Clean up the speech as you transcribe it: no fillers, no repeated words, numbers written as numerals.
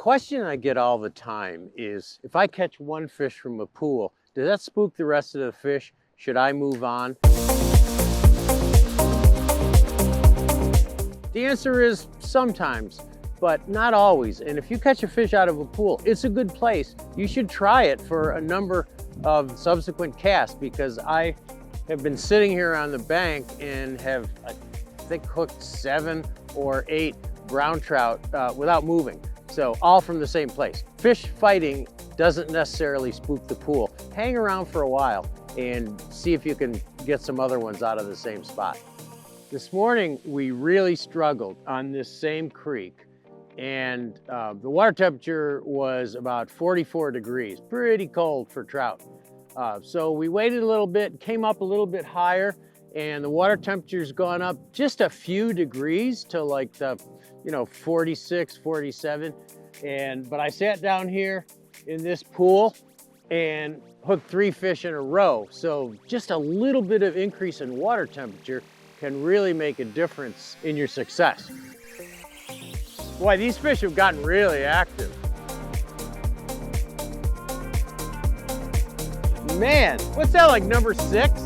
question I get all the time is, if I catch one fish from a pool, does that spook the rest of the fish? Should I move on? The answer is sometimes, but not always. And if you catch a fish out of a pool, it's a good place. You should try it for a number of subsequent casts, because I have been sitting here on the bank and have, I think, hooked 7 or 8 brown trout without moving. So all from the same place. Fish fighting doesn't necessarily spook the pool. Hang around for a while and see if you can get some other ones out of the same spot. This morning, we really struggled on this same creek, and the water temperature was about 44 degrees, pretty cold for trout. So we waited a little bit, came up a little bit higher, and the water temperature's gone up just a few degrees to like the 46, 47. But I sat down here in this pool and hooked 3 fish in a row. So just a little bit of increase in water temperature can really make a difference in your success. Boy, these fish have gotten really active. Man, what's that, like number 6?